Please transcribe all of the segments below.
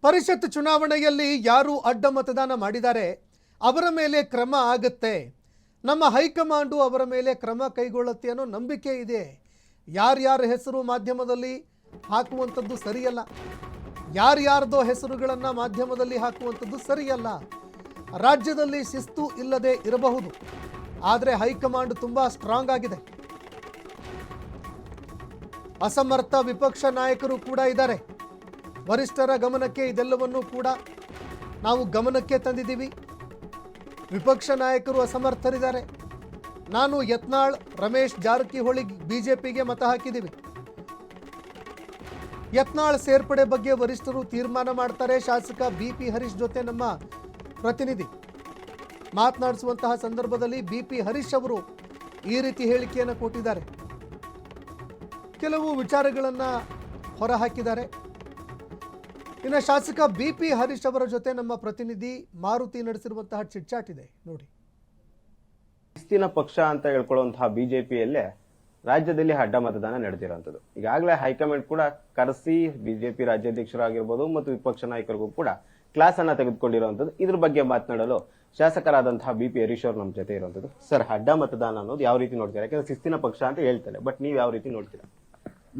ಪರಿಷತ್ ಚುನಾವಣೆಯಲ್ಲಿ ಯಾರು ಅಡ್ಡ ಮತದಾನ ಮಾಡಿದ್ದಾರೆ ಅವರ ಮೇಲೆ ಕ್ರಮ ಆಗುತ್ತೆ. ನಮ್ಮ ಹೈಕಮಾಂಡು ಅವರ ಮೇಲೆ ಕ್ರಮ ಕೈಗೊಳ್ಳುತ್ತೆ ಅನ್ನೋ ನಂಬಿಕೆ ಇದೆ. ಯಾರ್ಯಾರ ಹೆಸರು ಮಾಧ್ಯಮದಲ್ಲಿ ಹಾಕುವಂಥದ್ದು ಸರಿಯಲ್ಲ, ಯಾರ್ಯಾರ್ದೋ ಹೆಸರುಗಳನ್ನು ಮಾಧ್ಯಮದಲ್ಲಿ ಹಾಕುವಂಥದ್ದು ಸರಿಯಲ್ಲ. ರಾಜ್ಯದಲ್ಲಿ ಶಿಸ್ತು ಇಲ್ಲದೆ ಇರಬಹುದು, ಆದರೆ ಹೈಕಮಾಂಡ್ ತುಂಬ ಸ್ಟ್ರಾಂಗ್ ಆಗಿದೆ. ಅಸಮರ್ಥ ವಿಪಕ್ಷ ನಾಯಕರು ಕೂಡ ಇದ್ದಾರೆ. ವರಿಷ್ಠರ ಗಮನಕ್ಕೆ ಇದೆಲ್ಲವನ್ನೂ ಕೂಡ ನಾವು ಗಮನಕ್ಕೆ ತಂದಿದ್ದೀವಿ. ವಿಪಕ್ಷ ನಾಯಕರು ಅಸಮರ್ಥರಿದ್ದಾರೆ. ನಾನು ಯತ್ನಾಳ್, ರಮೇಶ್ ಜಾರಕಿಹೊಳಿ ಬಿಜೆಪಿಗೆ ಮತ ಹಾಕಿದ್ದೀವಿ. ಯತ್ನಾಳ್ ಸೇರ್ಪಡೆ ಬಗ್ಗೆ ವರಿಷ್ಠರು ತೀರ್ಮಾನ ಮಾಡ್ತಾರೆ. ಶಾಸಕ ಬಿಪಿ ಹರೀಶ್ ಜೊತೆ ನಮ್ಮ ಪ್ರತಿನಿಧಿ ಮಾತನಾಡಿಸುವಂತಹ ಸಂದರ್ಭದಲ್ಲಿ ಬಿಪಿ ಹರೀಶ್ ಅವರು ಈ ರೀತಿ ಹೇಳಿಕೆಯನ್ನು ಕೊಟ್ಟಿದ್ದಾರೆ. ಕೆಲವು ವಿಚಾರಗಳನ್ನು ಹೊರಹಾಕಿದ್ದಾರೆ. ಇನ್ನು ಶಾಸಕ ಬಿಪಿ ಹರೀಶ್ ಅವರ ಜೊತೆ ನಮ್ಮ ಪ್ರತಿನಿಧಿ ಮಾರುತಿ ನಡೆಸಿರುವಂತಹ ಚಿಟ್ಚಾಟ್ ಇದೆ ನೋಡಿ. ಶಿಸ್ತಿನ ಪಕ್ಷ ಅಂತ ಹೇಳ್ಕೊಳ್ಳುವಂತಹ ಬಿಜೆಪಿಯಲ್ಲೇ ರಾಜ್ಯದಲ್ಲಿ ಅಡ್ಡ ಮತದಾನ ನಡೆದಿರುವಂತದ್ದು. ಈಗಾಗಲೇ ಹೈಕಮಾಂಡ್ ಕೂಡ ಕರೆಸಿ ಬಿಜೆಪಿ ರಾಜ್ಯಾಧ್ಯಕ್ಷರಾಗಿರ್ಬೋದು ಮತ್ತು ವಿಪಕ್ಷ ನಾಯಕರಿಗೂ ಕೂಡ ಕ್ಲಾಸ್ ಅನ್ನ ತೆಗೆದುಕೊಂಡಿರುವಂತದ್ದು. ಇದ್ರ ಬಗ್ಗೆ ಮಾತನಾಡಲು ಶಾಸಕರಾದಂತಹ ಬಿಪಿ ಹರೀಶ್ ಅವರು ನಮ್ಮ ಜೊತೆ ಇರುವಂತದ್ದು. ಸರ್, ಅಡ್ಡ ಮತದಾನ ಅನ್ನೋದು ಯಾವ ರೀತಿ ನೋಡ್ತೀರಾ? ಯಾಕಂದ್ರೆ ಶಿಸ್ತಿನ ಪಕ್ಷ ಅಂತ ಹೇಳ್ತಾರೆ, ಬಟ್ ನೀವು ಯಾವ ರೀತಿ ನೋಡ್ತೀರಾ?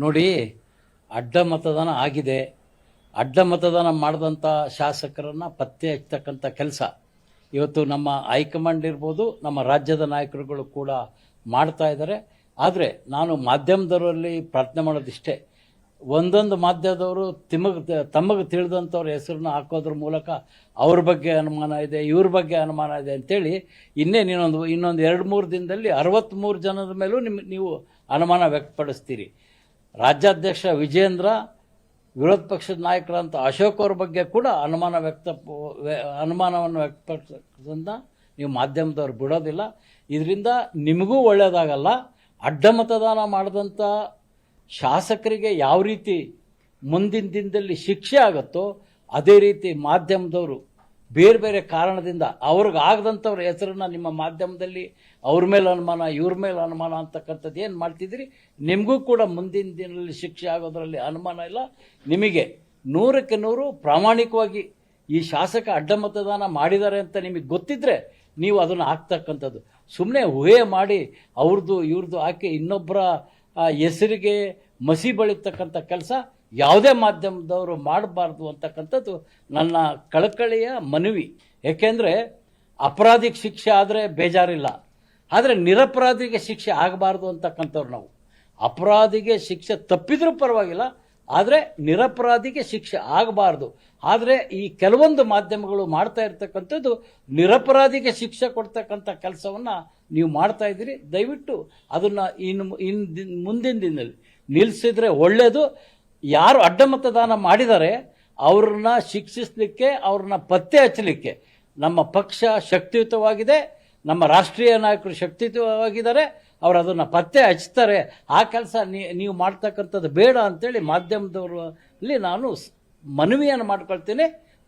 ನೋಡಿ, ಅಡ್ಡ ಮತದಾನ ಆಗಿದೆ. ಅಡ್ಡ ಮತದಾನ ಮಾಡಿದಂಥ ಶಾಸಕರನ್ನು ಪತ್ತೆ ಹಚ್ಚತಕ್ಕಂಥ ಕೆಲಸ ಇವತ್ತು ನಮ್ಮ ಹೈಕಮಾಂಡ್ ಇರ್ಬೋದು, ನಮ್ಮ ರಾಜ್ಯದ ನಾಯಕರುಗಳು ಕೂಡ ಮಾಡ್ತಾ ಇದ್ದಾರೆ. ಆದರೆ ನಾನು ಮಾಧ್ಯಮದವರಲ್ಲಿ ಪ್ರಾರ್ಥನೆ ಮಾಡೋದಿಷ್ಟೇ, ಒಂದೊಂದು ಮಾಧ್ಯಮದವರು ತಮಗೆ ತಿಳಿದಂಥವ್ರ ಹೆಸರನ್ನ ಹಾಕೋದ್ರ ಮೂಲಕ ಅವ್ರ ಬಗ್ಗೆ ಅನುಮಾನ ಇದೆ, ಇವ್ರ ಬಗ್ಗೆ ಅನುಮಾನ ಇದೆ ಅಂತೇಳಿ ಇನ್ನೊಂದು 2-3 ದಿನದಲ್ಲಿ 63 ಜನದ ಮೇಲೂ ನೀವು ಅನುಮಾನ ವ್ಯಕ್ತಪಡಿಸ್ತೀರಿ. ರಾಜ್ಯಾಧ್ಯಕ್ಷ ವಿಜೇಂದ್ರ, ವಿರೋಧ ಪಕ್ಷದ ನಾಯಕರಂತ ಅಶೋಕ್ ಅವ್ರ ಬಗ್ಗೆ ಕೂಡ ಅನುಮಾನವನ್ನು ವ್ಯಕ್ತಪಡಿಸೋದನ್ನ ನೀವು ಮಾಧ್ಯಮದವ್ರು ಬಿಡೋದಿಲ್ಲ. ಇದರಿಂದ ನಿಮಗೂ ಒಳ್ಳೆಯದಾಗಲ್ಲ. ಅಡ್ಡ ಮತದಾನ ಮಾಡಿದಂಥ ಶಾಸಕರಿಗೆ ಯಾವ ರೀತಿ ಮುಂದಿನ ದಿನದಲ್ಲಿ ಶಿಕ್ಷೆ ಆಗುತ್ತೋ ಅದೇ ರೀತಿ ಮಾಧ್ಯಮದವರು ಬೇರೆ ಬೇರೆ ಕಾರಣದಿಂದ ಅವ್ರಿಗೆ ಆಗದಂಥವ್ರ ಹೆಸರನ್ನ ನಿಮ್ಮ ಮಾಧ್ಯಮದಲ್ಲಿ ಅವ್ರ ಮೇಲೆ ಅನುಮಾನ, ಇವ್ರ ಮೇಲೆ ಅನುಮಾನ ಅಂತಕ್ಕಂಥದ್ದು ಏನು ಮಾಡ್ತಿದ್ದೀರಿ, ನಿಮಗೂ ಕೂಡ ಮುಂದಿನ ದಿನದಲ್ಲಿ ಶಿಕ್ಷೆ ಆಗೋದ್ರಲ್ಲಿ ಅನುಮಾನ ಇಲ್ಲ. ನಿಮಗೆ 100ಕ್ಕೆ 100 ಪ್ರಾಮಾಣಿಕವಾಗಿ ಈ ಶಾಸಕ ಅಡ್ಡ ಮತದಾನ ಮಾಡಿದ್ದಾರೆ ಅಂತ ನಿಮಗೆ ಗೊತ್ತಿದ್ರೆ ನೀವು ಅದನ್ನು ಹಾಕ್ತಕ್ಕಂಥದ್ದು. ಸುಮ್ಮನೆ ಊಹೆ ಮಾಡಿ ಅವ್ರದ್ದು ಇವ್ರದ್ದು ಹಾಕಿ ಇನ್ನೊಬ್ಬರ ಹೆಸರಿಗೆ ಮಸಿ ಬಳಿತಕ್ಕಂಥ ಕೆಲಸ ಯಾವುದೇ ಮಾಧ್ಯಮದವರು ಮಾಡಬಾರ್ದು ಅಂತಕ್ಕಂಥದ್ದು ನನ್ನ ಕಳಕಳಿಯ ಮನವಿ. ಏಕೆಂದರೆ ಅಪರಾಧಿಗೆ ಶಿಕ್ಷೆ ಆದರೆ ಬೇಜಾರಿಲ್ಲ, ಆದರೆ ನಿರಪರಾಧಿಗೆ ಶಿಕ್ಷೆ ಆಗಬಾರ್ದು ಅಂತಕ್ಕಂಥವ್ರು ನಾವು. ಅಪರಾಧಿಗೆ ಶಿಕ್ಷೆ ತಪ್ಪಿದ್ರೂ ಪರವಾಗಿಲ್ಲ, ಆದರೆ ನಿರಪರಾಧಿಗೆ ಶಿಕ್ಷೆ ಆಗಬಾರ್ದು. ಆದರೆ ಈ ಕೆಲವೊಂದು ಮಾಧ್ಯಮಗಳು ಮಾಡ್ತಾ ಇರ್ತಕ್ಕಂಥದ್ದು ನಿರಪರಾಧಿಗೆ ಶಿಕ್ಷೆ ಕೊಡ್ತಕ್ಕಂಥ ಕೆಲಸವನ್ನು ನೀವು ಮಾಡ್ತಾ ಇದ್ದೀರಿ. ದಯವಿಟ್ಟು ಅದನ್ನು ಮುಂದಿನ ದಿನದಲ್ಲಿ ನಿಲ್ಲಿಸಿದ್ರೆ ಒಳ್ಳೆಯದು. ಯಾರು ಅಡ್ಡ ಮತದಾನ ಮಾಡಿದ್ದಾರೆ ಅವ್ರನ್ನ ಶಿಕ್ಷಿಸಲಿಕ್ಕೆ, ಅವ್ರನ್ನ ಪತ್ತೆ ಹಚ್ಚಲಿಕ್ಕೆ ನಮ್ಮ ಪಕ್ಷ ಶಕ್ತಿಯುತವಾಗಿದೆ, ನಮ್ಮ ರಾಷ್ಟ್ರೀಯ ನಾಯಕರು ಶಕ್ತಿಯುತವಾಗಿದ್ದಾರೆ. ಅವರು ಅದನ್ನು ಪತ್ತೆ ಹಚ್ತಾರೆ. ಆ ಕೆಲಸ ನೀವು ಮಾಡ್ತಕ್ಕಂಥದ್ದು ಬೇಡ ಅಂತೇಳಿ ಮಾಧ್ಯಮದವರಲ್ಲಿ ನಾನು ಮನವಿಯನ್ನು ಮಾಡ್ಕೊಳ್ತೇನೆ,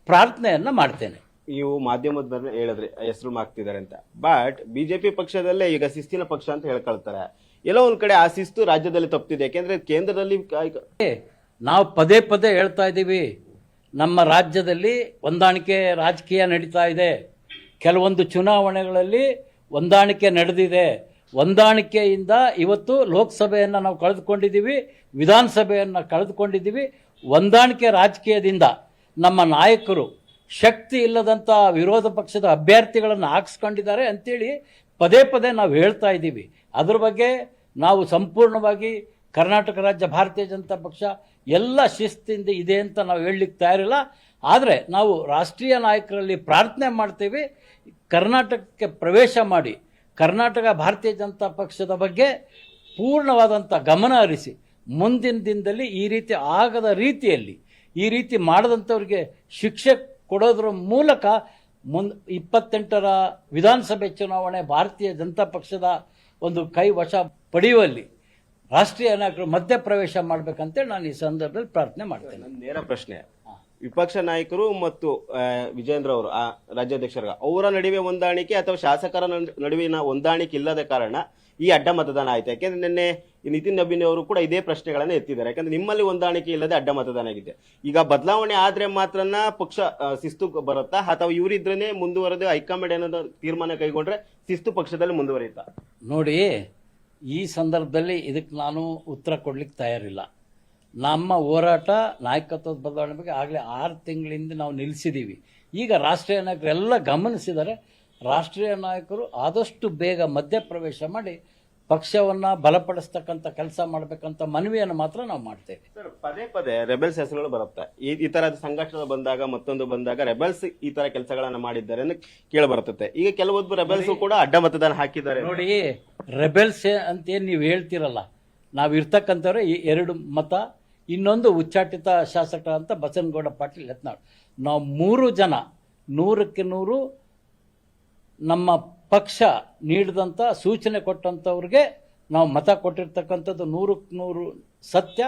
ಪ್ರಾರ್ಥನೆಯನ್ನು ಮಾಡ್ತೇನೆ. ನೀವು ಮಾಧ್ಯಮದ ಹೇಳಿದ್ರೆ ಹೆಸರು ಮಾಡ್ತಿದ್ದಾರೆ ಅಂತ, ಬಟ್ ಬಿಜೆಪಿ ಪಕ್ಷದಲ್ಲೇ ಈಗ ಶಿಸ್ತಿನ ಪಕ್ಷ ಅಂತ ಹೇಳ್ಕೊಳ್ತಾರೆ. ಎಲ್ಲೋ ಒಂದ್ ಕಡೆ ಆ ಶಿಸ್ತು ರಾಜ್ಯದಲ್ಲಿ ತಪ್ಪಿದೆ. ಯಾಕೆಂದ್ರೆ ಕೇಂದ್ರದಲ್ಲಿ ನಾವು ಪದೇ ಪದೇ ಹೇಳ್ತಾ ಇದ್ದೀವಿ, ನಮ್ಮ ರಾಜ್ಯದಲ್ಲಿ ಹೊಂದಾಣಿಕೆ ರಾಜಕೀಯ ನಡೀತಾ ಇದೆ. ಕೆಲವೊಂದು ಚುನಾವಣೆಗಳಲ್ಲಿ ಹೊಂದಾಣಿಕೆ ನಡೆದಿದೆ. ಹೊಂದಾಣಿಕೆಯಿಂದ ಇವತ್ತು ಲೋಕಸಭೆಯನ್ನು ನಾವು ಕಳೆದುಕೊಂಡಿದ್ದೀವಿ, ವಿಧಾನಸಭೆಯನ್ನು ಕಳೆದುಕೊಂಡಿದ್ದೀವಿ. ಹೊಂದಾಣಿಕೆ ರಾಜಕೀಯದಿಂದ ನಮ್ಮ ನಾಯಕರು ಶಕ್ತಿ ಇಲ್ಲದಂಥ ವಿರೋಧ ಪಕ್ಷದ ಅಭ್ಯರ್ಥಿಗಳನ್ನು ಹಾಕಿಸ್ಕೊಂಡಿದ್ದಾರೆ ಅಂತೇಳಿ ಪದೇ ಪದೇ ನಾವು ಹೇಳ್ತಾ ಇದ್ದೀವಿ. ಅದ್ರ ಬಗ್ಗೆ ನಾವು ಸಂಪೂರ್ಣವಾಗಿ ಕರ್ನಾಟಕ ರಾಜ್ಯ ಭಾರತೀಯ ಜನತಾ ಪಕ್ಷ ಎಲ್ಲ ಶಿಸ್ತಿಂದ ಇದೆ ಅಂತ ನಾವು ಹೇಳಲಿಕ್ಕೆ ತಯಾರಿಲ್ಲ. ಆದರೆ ನಾವು ರಾಷ್ಟ್ರೀಯ ನಾಯಕರಲ್ಲಿ ಪ್ರಾರ್ಥನೆ ಮಾಡ್ತೀವಿ, ಕರ್ನಾಟಕಕ್ಕೆ ಪ್ರವೇಶ ಮಾಡಿ ಕರ್ನಾಟಕ ಭಾರತೀಯ ಜನತಾ ಪಕ್ಷದ ಬಗ್ಗೆ ಪೂರ್ಣವಾದಂಥ ಗಮನ ಹರಿಸಿ ಮುಂದಿನ ದಿನದಲ್ಲಿ ಈ ರೀತಿ ಆಗದ ರೀತಿಯಲ್ಲಿ ಈ ರೀತಿ ಮಾಡದಂಥವ್ರಿಗೆ ಶಿಕ್ಷೆ ಕೊಡೋದ್ರ ಮೂಲಕ 28ರ ವಿಧಾನಸಭೆ ಚುನಾವಣೆ ಭಾರತೀಯ ಜನತಾ ಪಕ್ಷದ ಒಂದು ಕೈ ವಶ ಪಡೆಯುವಲ್ಲಿ ರಾಷ್ಟ್ರೀಯ ನಾಯಕರು ಮಧ್ಯಪ್ರವೇಶ ಮಾಡಬೇಕಂತೇಳಿ ನಾನು ಈ ಸಂದರ್ಭದಲ್ಲಿ ಪ್ರಾರ್ಥನೆ ಮಾಡ್ತೇನೆ. ನೇರ ಪ್ರಶ್ನೆ, ವಿಪಕ್ಷ ನಾಯಕರು ಮತ್ತು ವಿಜೇಂದ್ರ ಅವರು ರಾಜ್ಯಾಧ್ಯಕ್ಷರ ಅವರ ನಡುವೆ ಹೊಂದಾಣಿಕೆ ಅಥವಾ ಶಾಸಕರ ನಡುವಿನ ಹೊಂದಾಣಿಕೆ ಇಲ್ಲದ ಕಾರಣ ಈ ಅಡ್ಡ ಮತದಾನ ಆಯ್ತು? ಯಾಕೆಂದ್ರೆ ನಿನ್ನೆ ಈ ನಿತಿನ್ ನಬೀನ್ ಅವರು ಕೂಡ ಇದೇ ಪ್ರಶ್ನೆಗಳನ್ನ ಎತ್ತಿದ್ದಾರೆ. ಯಾಕಂದ್ರೆ ನಿಮ್ಮಲ್ಲಿ ಹೊಂದಾಣಿಕೆ ಇಲ್ಲದೆ ಅಡ್ಡ ಮತದಾನ ಆಗಿದೆ. ಈಗ ಬದಲಾವಣೆ ಆದ್ರೆ ಮಾತ್ರನ ಪಕ್ಷ ಶಿಸ್ತು ಬರುತ್ತಾ, ಅಥವಾ ಇವರಿದ್ರೇನೆ ಮುಂದುವರೆದು ಹೈಕಮಾಂಡ್ ಏನಾದ್ರು ತೀರ್ಮಾನ ಕೈಗೊಂಡ್ರೆ ಶಿಸ್ತು ಪಕ್ಷದಲ್ಲಿ ಮುಂದುವರಿಯುತ್ತಾ? ನೋಡಿ, ಈ ಸಂದರ್ಭದಲ್ಲಿ ಇದಕ್ಕೆ ನಾನು ಉತ್ತರ ಕೊಡ್ಲಿಕ್ಕೆ ತಯಾರಿಲ್ಲ. ನಮ್ಮ ಹೋರಾಟ ನಾಯಕತ್ವದ ಬದಲಾವಣೆ ಬಗ್ಗೆ ಆಗಲೇ 6 ತಿಂಗಳಿಂದ ನಾವು ನಿಲ್ಲಿಸಿದ್ದೀವಿ. ಈಗ ರಾಷ್ಟ್ರೀಯ ನಾಯಕರು ಎಲ್ಲ ಗಮನಿಸಿದರೆ ರಾಷ್ಟ್ರೀಯ ನಾಯಕರು ಆದಷ್ಟು ಬೇಗ ಮಧ್ಯಪ್ರವೇಶ ಮಾಡಿ ಪಕ್ಷವನ್ನು ಬಲಪಡಿಸ್ತಕ್ಕಂಥ ಕೆಲಸ ಮಾಡಬೇಕಂತ ಮನವಿಯನ್ನು ಮಾತ್ರ ನಾವು ಮಾಡ್ತೇವೆ. ಸರ್, ಪದೇ ಪದೇ ರೆಬೆಲ್ಸ್ ಹೆಸರುಗಳು ಬರುತ್ತೆ. ಈ ತರದ ಸಂಘರ್ಷ ಬಂದಾಗ, ಮತ್ತೊಂದು ಬಂದಾಗ ರೆಬೆಲ್ಸ್ ಈ ತರ ಕೆಲಸಗಳನ್ನ ಮಾಡಿದ್ದಾರೆ ಅಂತ ಕೇಳಿ ಬರುತ್ತೆ. ಈಗ ಕೆಲವೊಬ್ಬರು ರೆಬೆಲ್ಸ್ ಕೂಡ ಅಡ್ಡ ಮತದಾನ ಹಾಕಿದ್ದಾರೆ. ನೋಡಿ, ರೆಬೆಲ್ಸ್ ಅಂತ ನೀವು ಹೇಳ್ತಿರಲ್ಲ, ನಾವು ಇರ್ತಕ್ಕಂಥವ್ರೆ ಈ 2 ಮತ, ಇನ್ನೊಂದು ಉಚ್ಚಾಟಿತ ಶಾಸಕ ಅಂತ ಬಸನಗೌಡ ಪಾಟೀಲ್ ಯತ್ನಾಳ್. ನಾವು 3 ಜನ 100ಕ್ಕೆ 100 ನಮ್ಮ ಪಕ್ಷ ನೀಡಿದಂಥ ಸೂಚನೆ ಕೊಟ್ಟಂಥವ್ರಿಗೆ ನಾವು ಮತ ಕೊಟ್ಟಿರ್ತಕ್ಕಂಥದ್ದು 100ಕ್ಕೆ 100 ಸತ್ಯ.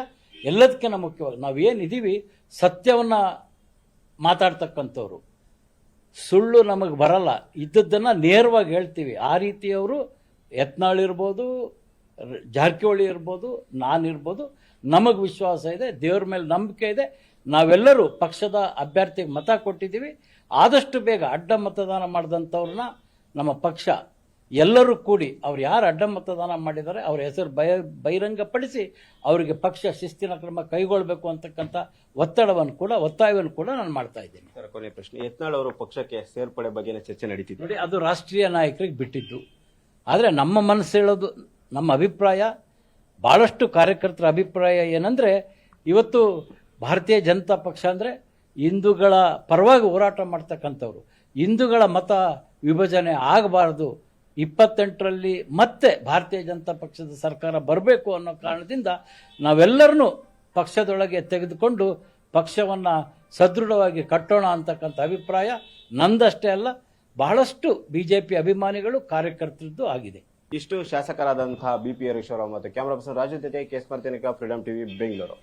ಎಲ್ಲದಕ್ಕಿಂತ ಮುಖ್ಯವಾಗಿ ನಾವೇನಿದ್ದೀವಿ ಸತ್ಯವನ್ನು ಮಾತಾಡ್ತಕ್ಕಂಥವ್ರು, ಸುಳ್ಳು ನಮಗೆ ಬರಲ್ಲ, ಇದ್ದದ್ದನ್ನು ನೇರವಾಗಿ ಹೇಳ್ತೀವಿ. ಆ ರೀತಿಯವರು ಯತ್ನಾಳ್ ಇರ್ಬೋದು, ಜಾರಕಿಹೊಳಿ ಇರ್ಬೋದು, ನಾನಿರ್ಬೋದು, ನಮಗೆ ವಿಶ್ವಾಸ ಇದೆ, ದೇವ್ರ ಮೇಲೆ ನಂಬಿಕೆ ಇದೆ. ನಾವೆಲ್ಲರೂ ಪಕ್ಷದ ಅಭ್ಯರ್ಥಿಗೆ ಮತ ಕೊಟ್ಟಿದ್ದೀವಿ. ಆದಷ್ಟು ಬೇಗ ಅಡ್ಡ ಮತದಾನ ಮಾಡಿದಂಥವ್ರನ್ನ ನಮ್ಮ ಪಕ್ಷ ಎಲ್ಲರೂ ಕೂಡಿ ಅವ್ರು ಯಾರು ಅಡ್ಡ ಮತದಾನ ಮಾಡಿದ್ದಾರೆ ಅವ್ರ ಹೆಸರು ಬಹಿರಂಗಪಡಿಸಿ ಅವರಿಗೆ ಪಕ್ಷ ಶಿಸ್ತಿನ ಕ್ರಮ ಕೈಗೊಳ್ಳಬೇಕು ಅಂತಕ್ಕಂಥ ಒತ್ತಾಯವನ್ನು ಕೂಡ ನಾನು ಮಾಡ್ತಾ ಇದ್ದೀನಿ. ಸರ್, ಕೊನೆಯ ಪ್ರಶ್ನೆ, ಯತ್ನಾಳ್ ಅವರು ಪಕ್ಷಕ್ಕೆ ಸೇರ್ಪಡೆ ಬಗ್ಗೆ ಚರ್ಚೆ ನಡೀತಿದೆ. ನೋಡಿ, ಅದು ರಾಷ್ಟ್ರೀಯ ನಾಯಕರಿಗೆ ಬಿಟ್ಟಿದ್ದು. ಆದರೆ ನಮ್ಮ ಮನಸ್ಸು ಹೇಳೋದು, ನಮ್ಮ ಅಭಿಪ್ರಾಯ, ಭಾಳಷ್ಟು ಕಾರ್ಯಕರ್ತರ ಅಭಿಪ್ರಾಯ ಏನಂದರೆ, ಇವತ್ತು ಭಾರತೀಯ ಜನತಾ ಪಕ್ಷ ಅಂದರೆ ಹಿಂದೂಗಳ ಪರವಾಗಿ ಹೋರಾಟ ಮಾಡ್ತಕ್ಕಂಥವ್ರು. ಹಿಂದೂಗಳ ಮತ ವಿಭಜನೆ ಆಗಬಾರ್ದು, 28ರಲ್ಲಿ ಮತ್ತೆ ಭಾರತೀಯ ಜನತಾ ಪಕ್ಷದ ಸರ್ಕಾರ ಬರಬೇಕು ಅನ್ನೋ ಕಾರಣದಿಂದ ನಾವೆಲ್ಲರನ್ನೂ ಪಕ್ಷದೊಳಗೆ ತೆಗೆದುಕೊಂಡು ಪಕ್ಷವನ್ನು ಸದೃಢವಾಗಿ ಕಟ್ಟೋಣ ಅಂತಕ್ಕಂಥ ಅಭಿಪ್ರಾಯ ನಂದಷ್ಟೇ ಅಲ್ಲ, ಬಹಳಷ್ಟು ಬಿಜೆಪಿ ಅಭಿಮಾನಿಗಳು ಕಾರ್ಯಕರ್ತರದ್ದು ಆಗಿದೆ. ಇಷ್ಟು ಶಾಸಕರಾದಂತಹ BP ಹರೀಶ್ ಮತ್ತು ಕ್ಯಾಮರಾ ಪರ್ಸನ್ ರಾಜು ಜೊತೆ KS ಮರ್ತೇನಿಕ, ಫ್ರೀಡಂ ಟಿವಿ, ಬೆಂಗಳೂರು.